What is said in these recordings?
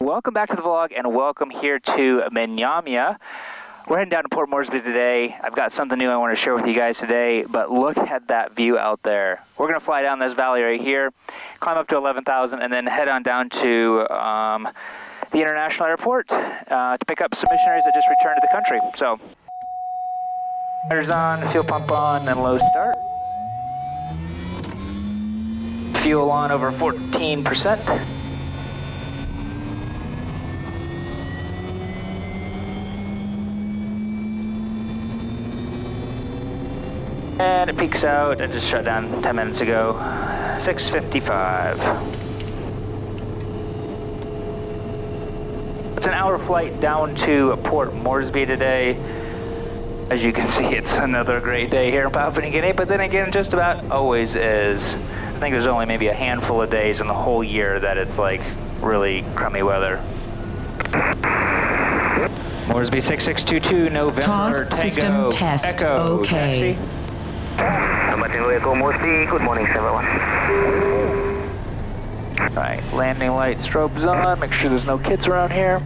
welcome back to the vlog and welcome here to Manyamya. We're heading down to Port Moresby today. I've got something new I want to share with you guys today, but look at that view out there. We're going to fly down this valley right here, climb up to 11,000, and then head on down to the international airport to pick up some missionaries that just returned to the country. So, tires on, fuel pump on, and low start. Fuel on over 14%. And it peaks out, I just shut down 10 minutes ago, 6:55. It's an hour flight down to Port Moresby today. As you can see, it's another great day here in Papua New Guinea, but then again, just about always is. I think there's only maybe a handful of days in the whole year that it's like really crummy weather. Moresby 6622, November, Task system Tango, test, Echo, okay. taxi. Tango Echo Moresby, good morning 71. Alright, landing light strobes on, make sure there's no kids around here.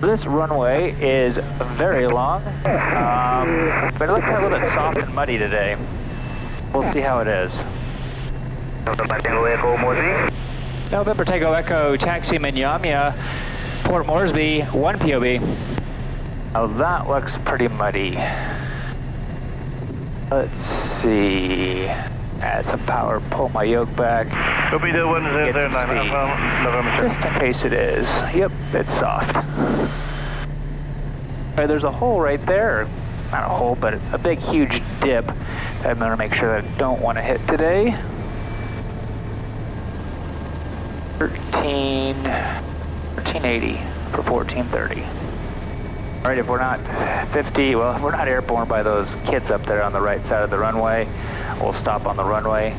This runway is very long, but it looks a little bit soft and muddy today. We'll see how it is. November Tango Echo Moresby. November Tango Echo, taxi Manyamya, Port Moresby, 1 POB. Oh, that looks pretty muddy. Let's see. Add some power, pull my yoke back. Copy the 1009, November. Just in case it is. Yep, it's soft. Alright, there's a hole right there. Not a hole, but a big, huge dip that I'm going to make sure that I don't want to hit today. 1380 for 1430. Alright, if we're not 50, well, if we're not airborne by those kids up there on the right side of the runway, we'll stop on the runway.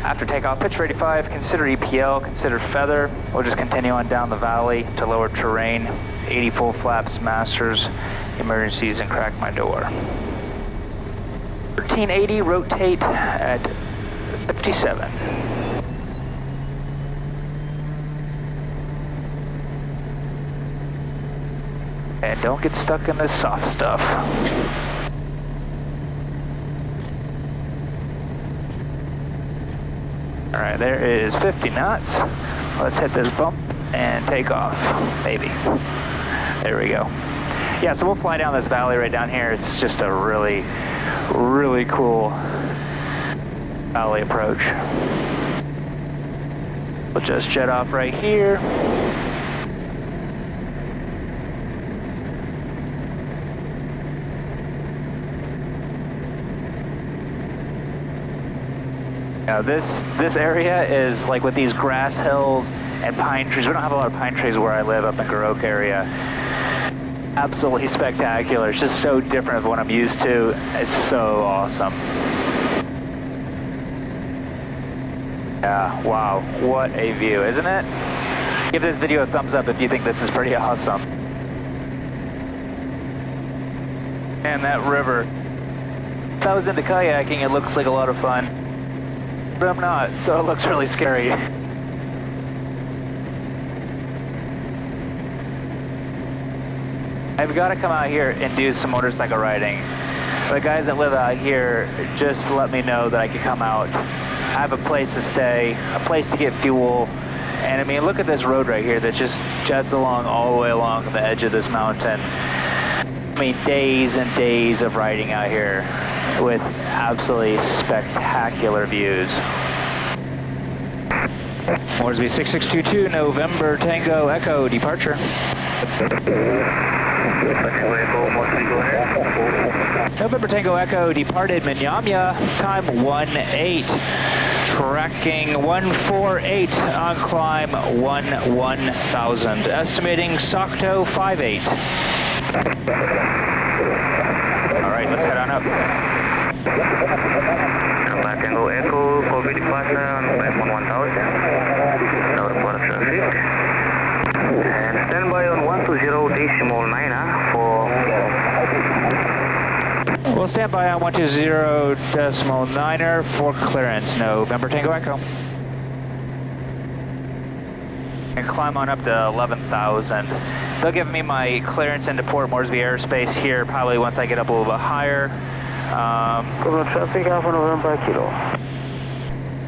After takeoff, pitch for 85, consider EPL, consider feather. We'll just continue on down the valley to lower terrain. 80 full flaps, masters, emergencies, and crack my door. 1380, rotate at 57. And don't get stuck in this soft stuff. Alright, there is 50 knots. Let's hit this bump and take off, maybe. There we go. Yeah, so we'll fly down this valley right down here. It's just a really, really cool valley approach. We'll just jet off right here. Now this area is like with these grass hills and pine trees. We don't have a lot of pine trees where I live up in Kodiak area. Absolutely spectacular. It's just so different from what I'm used to. It's so awesome. Yeah, wow, what a view, isn't it? Give this video a thumbs up if you think this is pretty awesome. And that river. If I was into kayaking, it looks like a lot of fun. But I'm not, so it looks really scary. I've got to come out here and do some motorcycle riding. The guys that live out here just let me know that I can come out. I have a place to stay, a place to get fuel, and I mean, look at this road right here that just jets along all the way along the edge of this mountain. I mean, days and days of riding out here with absolutely spectacular views. Moresby 6622, November Tango Echo, departure. November Tango Echo, departed Manyamya, time 18. Tracking 148 on climb 1000. Estimating SOCTO 58. Alright, let's head on up. Tango Echo, COVID departure on climb 1000. Now report traffic. And stand by on 120.9 for... We'll stand by on 120.9 for clearance. November Tango Echo. and climb on up to 11,000. They'll give me my clearance into Port Moresby airspace here probably once I get up a little bit higher. Traffic Alpha November Kilo.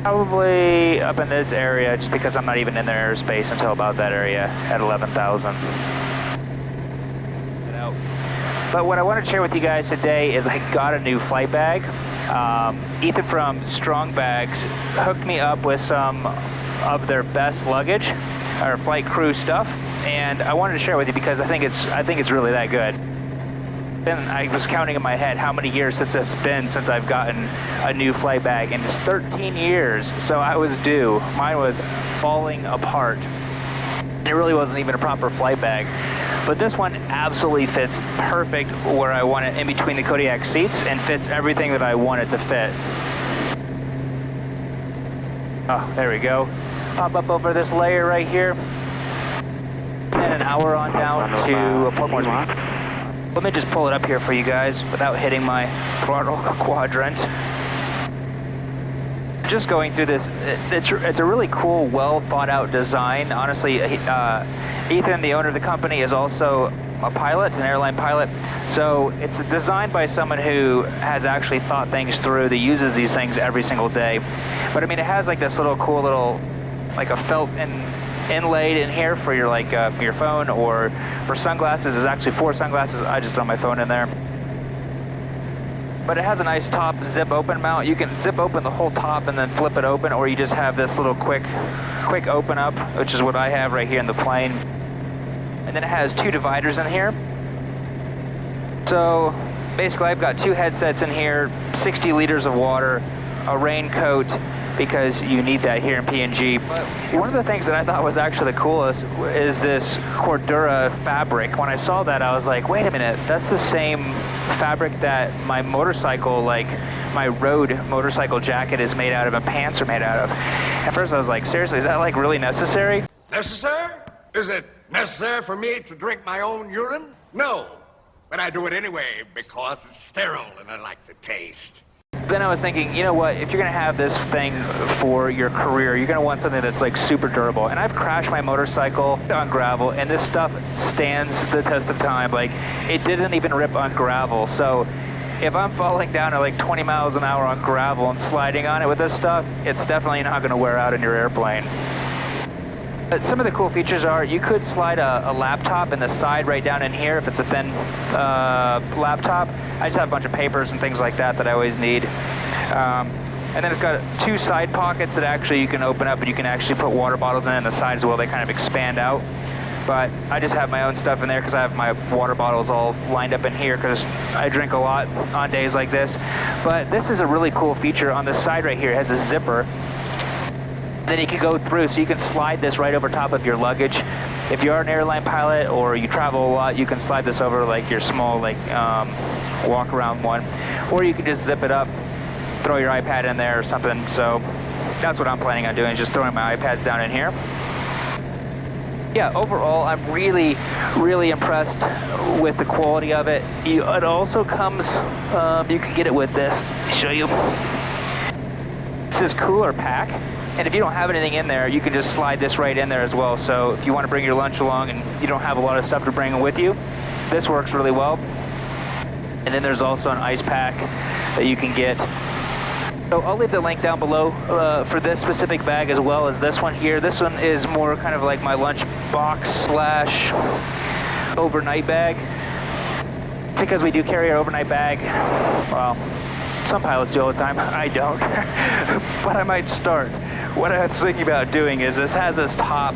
Probably up in this area just because I'm not even in their airspace until about that area at 11,000. But what I want to share with you guys today is I got a new flight bag. Ethan from Strong Bags hooked me up with some of their best luggage, or flight crew stuff, and I wanted to share it with you because I think it's really that good. Then I was counting in my head how many years since it's been since I've gotten a new flight bag, and it's 13 years, so I was due. Mine was falling apart. It really wasn't even a proper flight bag. But this one absolutely fits perfect where I want it in between the Kodiak seats and fits everything that I want it to fit. Oh, there we go. Hop up over this layer right here. And an hour on down to Port Moresby. Let me just pull it up here for you guys without hitting my throttle quadrant. Just going through this, it's a really cool, well thought out design. Honestly, Ethan, the owner of the company, is also a pilot, an airline pilot. So it's designed by someone who has actually thought things through, that uses these things every single day. But I mean, it has like this little cool little, like a felt inlaid in here for your your phone, or for sunglasses. There's actually 4 sunglasses. I just throw my phone in there. But it has a nice top zip open mount. You can zip open the whole top and then flip it open, or you just have this little quick open up, which is what I have right here in the plane. And then it has 2 dividers in here. So basically I've got 2 headsets in here, 60 liters of water, a raincoat, because you need that here in PNG. But one of the things that I thought was actually the coolest is this Cordura fabric. When I saw that, I was like, wait a minute, that's the same fabric that my motorcycle, like my road motorcycle jacket is made out of and pants are made out of. At first I was like, seriously, is that like really necessary? Necessary? Is it necessary for me to drink my own urine? No, but I do it anyway because it's sterile and I like the taste. Then I was thinking, you know what, if you're going to have this thing for your career, you're going to want something that's like super durable. And I've crashed my motorcycle on gravel, and this stuff stands the test of time. Like, it didn't even rip on gravel. So if I'm falling down at like 20 miles an hour on gravel and sliding on it with this stuff, it's definitely not going to wear out in your airplane. But some of the cool features are you could slide a laptop in the side right down in here if it's a thin laptop. I just have a bunch of papers and things like that I always need. And then it's got 2 side pockets that actually you can open up, and you can actually put water bottles in the sides as well. They kind of expand out. But I just have my own stuff in there because I have my water bottles all lined up in here because I drink a lot on days like this. But this is a really cool feature on the side right here. It has a zipper that you can go through, so you can slide this right over top of your luggage. If you are an airline pilot or you travel a lot, you can slide this over like your small walk around one, or you can just zip it up, throw your iPad in there or something. So that's what I'm planning on doing, is just throwing my iPads down in here. Yeah, overall I'm really impressed with the quality of it. It also comes, you can get it with this. Let me show you. It says cooler pack. And if you don't have anything in there, you can just slide this right in there as well. So if you want to bring your lunch along and you don't have a lot of stuff to bring with you, this works really well. And then there's also an ice pack that you can get. So I'll leave the link down below for this specific bag, as well as this one here. This one is more kind of like my lunch box slash overnight bag, because we do carry our overnight bag. Well, some pilots do all the time. I don't, but I might start. What I was thinking about doing is this has this top,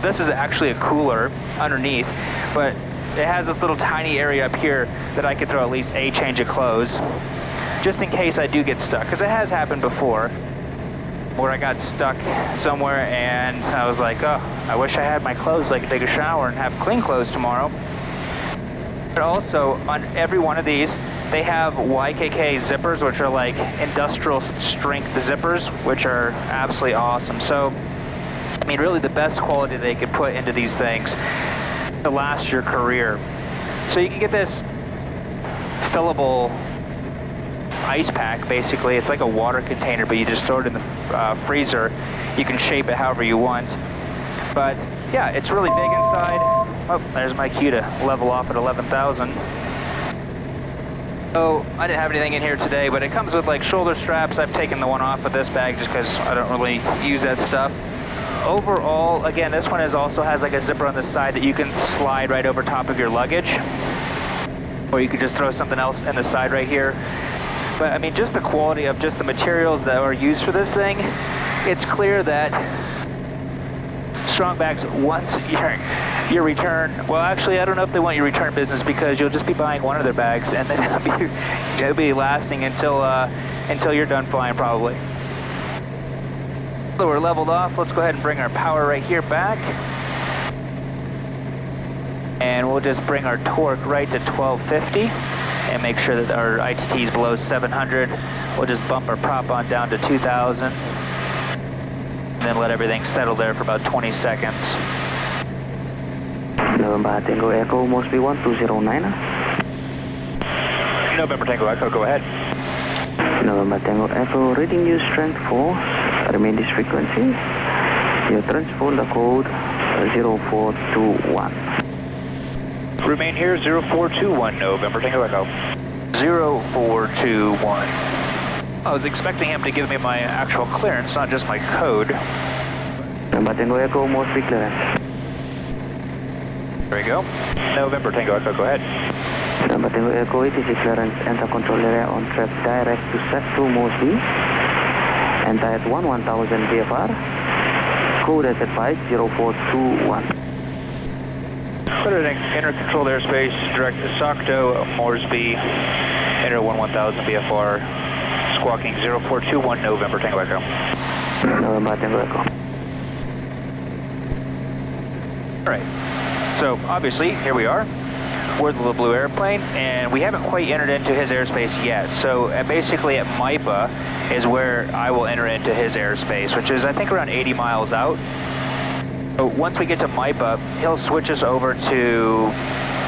this is actually a cooler underneath, but it has this little tiny area up here that I could throw at least a change of clothes, just in case I do get stuck, because it has happened before, where I got stuck somewhere and I was like, oh, I wish I had my clothes so I could take a shower and have clean clothes tomorrow. But also, on every one of these, they have YKK zippers, which are like industrial strength zippers, which are absolutely awesome. So, I mean, really the best quality they could put into these things to last your career. So you can get this fillable ice pack, basically. It's like a water container, but you just throw it in the freezer. You can shape it however you want. But yeah, it's really big inside. Oh, there's my cue to level off at 11,000. So I didn't have anything in here today, but it comes with like shoulder straps. I've taken the one off of this bag just because I don't really use that stuff. Overall, again, this one also has like a zipper on the side that you can slide right over top of your luggage. Or you could just throw something else in the side right here. But I mean, just the quality of just the materials that are used for this thing, it's clear that Strongback's wants your return. Well, actually, I don't know if they want your return business because you'll just be buying one of their bags and then it'll be lasting until you're done flying probably. So we're leveled off. Let's go ahead and bring our power right here back. And we'll just bring our torque right to 1250 and make sure that our ITT is below 700. We'll just bump our prop on down to 2000. And then let everything settle there for about 20 seconds. November Tango Echo, Moresby 1209. November Tango Echo, go ahead. November Tango Echo, reading you strength 4. Remain this frequency. Your transponder code 0421. Remain here 0421, November Tango Echo. 0421. I was expecting him to give me my actual clearance, not just my code. November Tango Echo, Moresby clearance. There you go. November Tango Echo, go ahead. November Tango Echo, ATC clearance, enter control area on track direct to set to Moresby. Enter at 11,000 VFR. Code as advised 0421. Clear enter controlled airspace, direct to SOCTO, Moresby, enter 11,000 VFR, squawking 0421, November Tango Echo. November Tango Echo. Alright, so obviously, here we are. We're the little blue airplane, and we haven't quite entered into his airspace yet. So basically at MIPA is where I will enter into his airspace, which is I think around 80 miles out. So once we get to MIPA, he'll switch us over to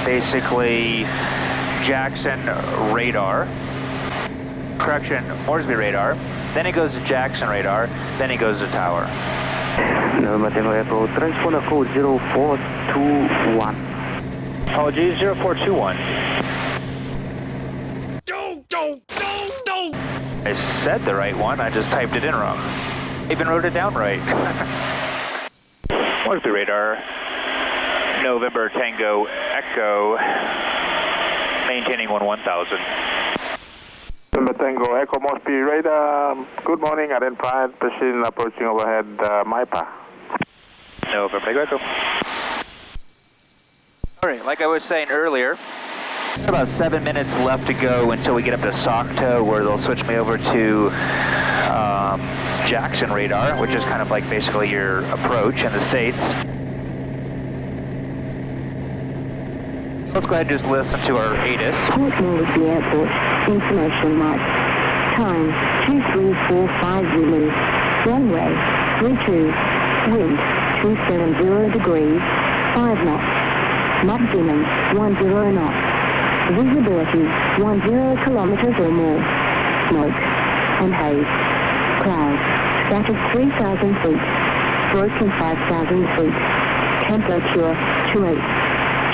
basically Jackson radar, correction, Moresby radar, then he goes to Jackson radar, then he goes to tower. November Tango Echo, transponder code 0421. Apologies, 0421. I said the right one, I just typed it in wrong. Even wrote it down right. Moresby radar, November Tango Echo, maintaining 11,000. November Tango Echo, Moresby radar, good morning, identified machine approaching overhead MIPA. November Tango Echo. Alright, like I was saying earlier, about 7 minutes left to go until we get up to SOCTO, where they'll switch me over to Jackson radar, which is kind of like basically your approach in the States. Let's go ahead and just listen to our ATIS. Port Moresby Airport, information mic. Time 2345 Zulu. Runway 32. Wind 270 degrees, 5 knots. Maximum 10 knots. Visibility 10 kilometers or more. Smoke and haze. Clouds scattered 3,000 feet. Broken 5,000 feet. Temperature 28.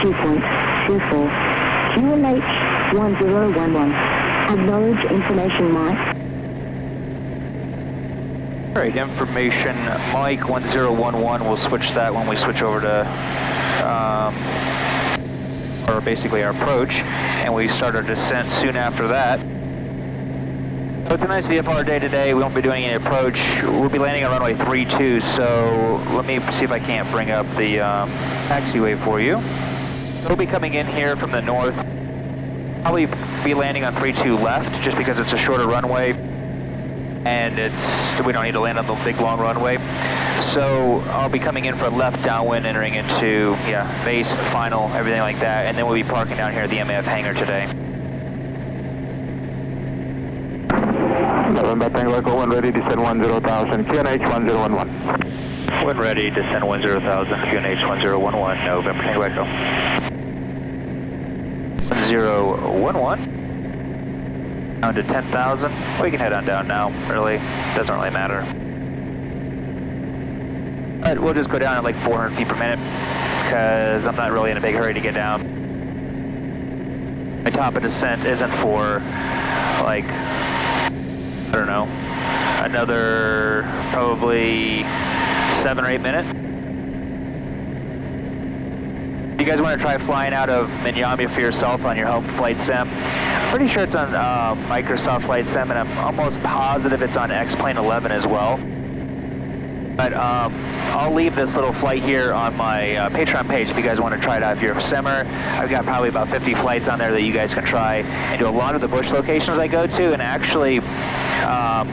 Dew point 24. QLH 1011. Acknowledge information mic. Alright, information mic 1011. We'll switch that when we switch over to or basically our approach, and we start our descent soon after that. So it's a nice VFR day today. We won't be doing any approach. We'll be landing on runway 32, so let me see if I can't bring up the taxiway for you. We'll be coming in here from the north. Probably be landing on 32 left, just because it's a shorter runway, and we don't need to land on the big long runway. So I'll be coming in for left downwind, entering into, base, final, everything like that, and then we'll be parking down here at the MAF hangar today. November Tango Echo, when ready, descend 10,000, QNH 1011. When ready, descend 10,000, QNH 1011, November Tango Echo. 1011. Down to 10,000. We can head on down now, really. Doesn't really matter. But we'll just go down at like 400 feet per minute because I'm not really in a big hurry to get down. My top of descent isn't for like, I don't know, another probably 7 or 8 minutes. You guys want to try flying out of Manyamya for yourself on your home flight sim? Pretty sure it's on Microsoft Flight Sim, and I'm almost positive it's on X-Plane 11 as well. But I'll leave this little flight here on my Patreon page if you guys want to try it out. If you're a simmer, I've got probably about 50 flights on there that you guys can try and do a lot of the bush locations I go to. And actually,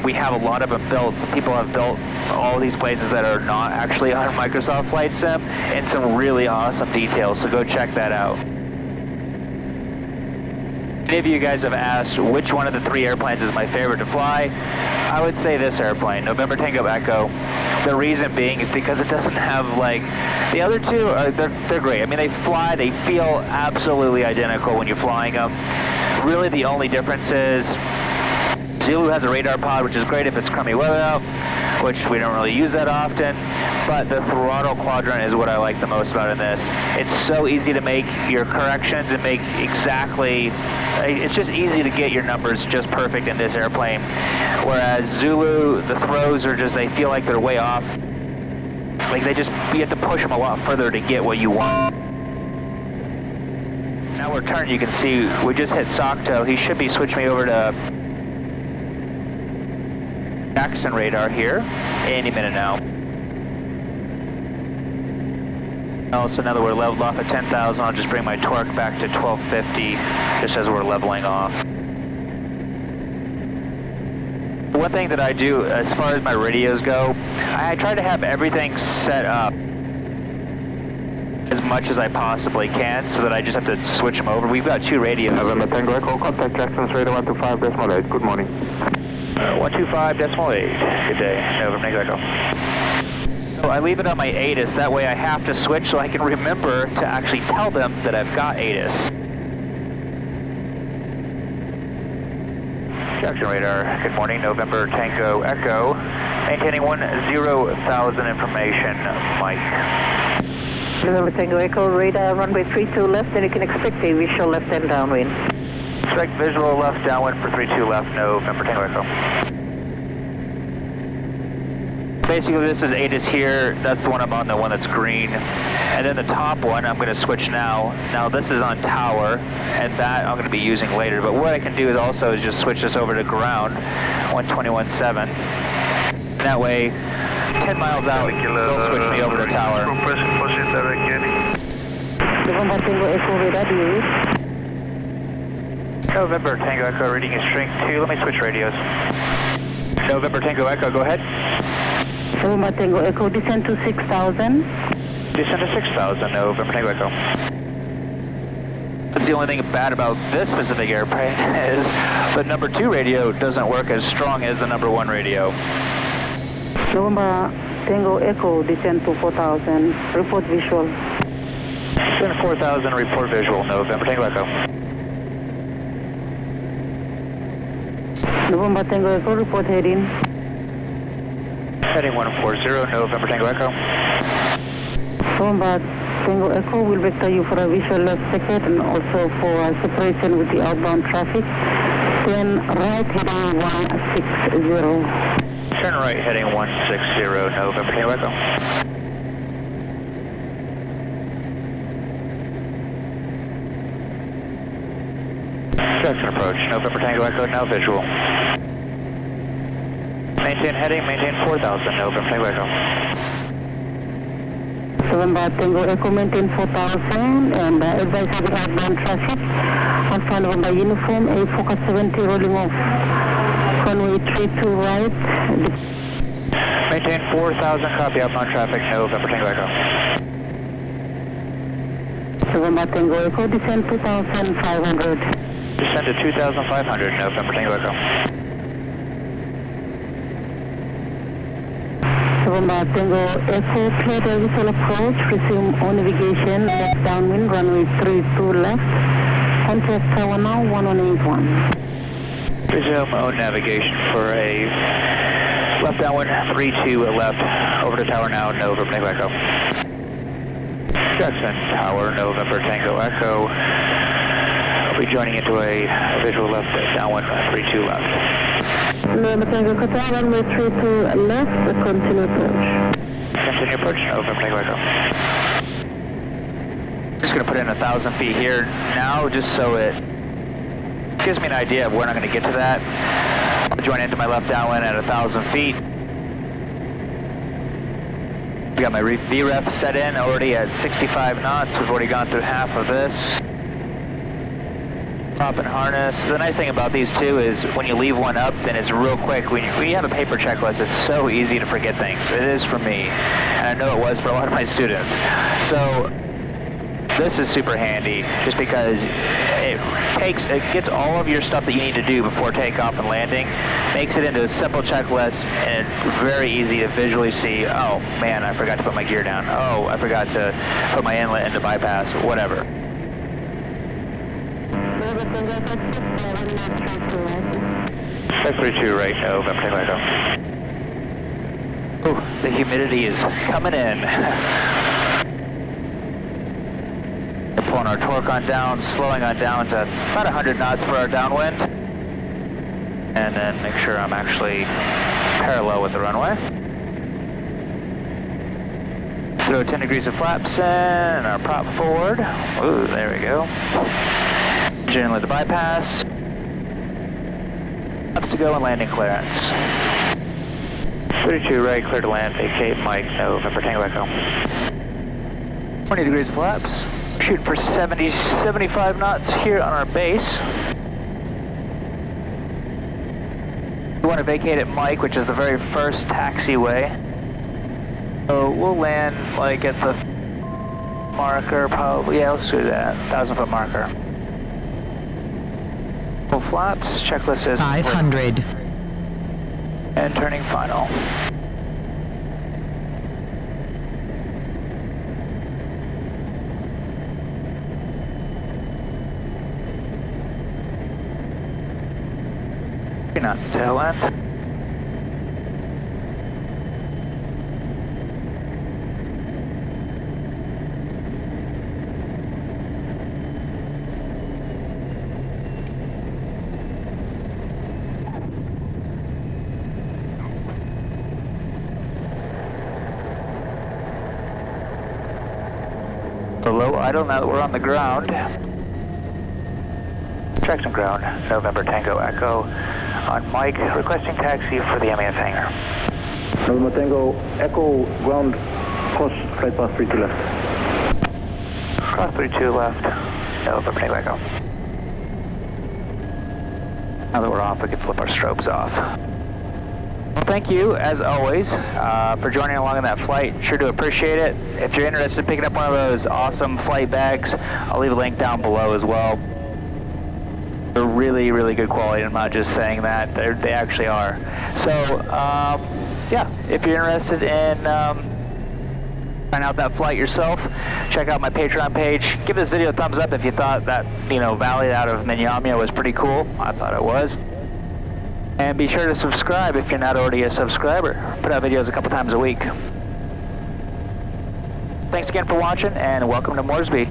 we have a lot of them built. Some people have built all these places that are not actually on Microsoft Flight Sim and some really awesome details. So go check that out. Many of you guys have asked which one of the 3 airplanes is my favorite to fly. I would say this airplane, November Tango Echo. The reason being is because it doesn't have like, the other two, they're great. I mean, they fly, they feel absolutely identical when you're flying them. Really the only difference is Zulu has a radar pod, which is great if it's crummy weather out, which we don't really use that often, but the throttle quadrant is what I like the most about in this. It's so easy to make your corrections and make exactly, it's just easy to get your numbers just perfect in this airplane. Whereas Zulu, the throws are just, they feel like they're way off. Like you have to push them a lot further to get what you want. Now we're turning, you can see we just hit Sokto. He should be switching me over to Jackson radar here any minute now. So now that we're leveled off at 10,000, I'll just bring my torque back to 1250 just as we're leveling off. One thing that I do as far as my radios go, I try to have everything set up as much as I possibly can so that I just have to switch them over. We've got 2 radios. November Tango Echo, contact Jackson's radar 125.8. Good morning. 125.8. Good day. November Tango Echo. So I leave it on my ATIS. That way I have to switch so I can remember to actually tell them that I've got ATIS. Jackson radar. Good morning. November Tango Echo. Maintaining 10,000 information. Mike. November Tango Echo, radar runway 32 left, and you can expect a visual left and downwind. Expect visual left downwind for 32 left, November Tango Echo. Basically this is ATIS here, that's the one I'm on, the one that's green. And then the top one I'm going to switch now. Now this is on tower, and that I'm going to be using later. But what I can do is also just switch this over to ground, 121.7. That way, 10 miles out, they'll switch me over to tower. November Tango Echo radar, do you read? November Tango Echo, reading is string 2. Let me switch radios. November Tango Echo, go ahead. November Tango Echo, descend to 6,000. Descend to 6,000, November Tango Echo. That's the only thing bad about this specific airplane is the number 2 radio doesn't work as strong as the number 1 radio. November Tango Echo, descend to 4,000. Report visual. Descend 4,000, report visual, November Tango Echo. November Tango Echo, report heading. Heading 140, November Tango Echo. November Tango Echo will vector you for a visual left second and also for a separation with the outbound traffic. Then right heading 160. Turn right heading 160, November Tango Echo. Jackson approach, November Tango Echo, now visual. Maintain heading, maintain 4,000, November Tango Echo. November Tango Echo, maintain 4,000 and advise the outbound traffic. Alpha November Uniform, a Focus 70 rolling off. Runway 32 right. Maintain 4,000, copy outbound traffic, November Tango Echo. November Tango Echo, descend 2,500. Descend to 2,500, November Tango Echo. November Tango Echo, clear the visual approach, resume on navigation, left downwind, runway 32 left. Contact tower now, 1181. Resume on navigation for a Left downwind, 32 left, over to tower now, November Tango Echo. Jackson Tower, November Tango Echo. I'll be joining into a visual left, downwind, 32 left. November Tango Caravan, runway 32 left, continue approach. Continue approach, November Tango Echo. Just going to put in 1,000 feet here now, just so it gives me an idea of when I'm going to get to that. I'm going to join into my left downwind at 1,000 feet. We got my VREF set in already at 65 knots. We've already gone through half of this. Prop and harness. The nice thing about these two is when you leave one up, then it's real quick. When you have a paper checklist, it's so easy to forget things. It is for me, and I know it was for a lot of my students. So this is super handy just because it gets all of your stuff that you need to do before takeoff and landing, makes it into a simple checklist, and it's very easy to visually see, oh man, I forgot to put my gear down. Oh, I forgot to put my inlet into bypass, whatever. 32 right, November Tango Echo. Ooh, the humidity is coming in. Pulling our torque on down, slowing on down to about 100 knots for our downwind. And then make sure I'm actually parallel with the runway. Throw 10 degrees of flaps in, and our prop forward. Ooh, there we go. Inlet the bypass. Flaps to go and landing clearance. 32 right, clear to land, vacate, Mike, November Tango Echo. 20 degrees of flaps. Shooting for 70, 75 knots here on our base. We want to vacate at Mike, which is the very first taxiway. So we'll land like at the marker, probably. Yeah, let's do that. 1,000-foot marker. Full flaps. Checklist says 500. And turning final. Knots to tail end. Below idle now that we're on the ground. Traction ground, November Tango Echo. On Mike, requesting taxi for the MEF hangar. November Tango Echo, ground, cross, right path 32 left. Cross 32 left, November Tango Echo. Now that we're off, we can flip our strobes off. Well, thank you, as always, for joining along on that flight. Sure do appreciate it. If you're interested in picking up one of those awesome flight bags, I'll leave a link down below as well. They're really, really good quality. I'm not just saying that. They actually are. So, yeah, if you're interested in trying out that flight yourself, check out my Patreon page. Give this video a thumbs up if you thought that, valley out of Manyamya was pretty cool. I thought it was. And be sure to subscribe if you're not already a subscriber. Put out videos a couple times a week. Thanks again for watching, and welcome to Moresby.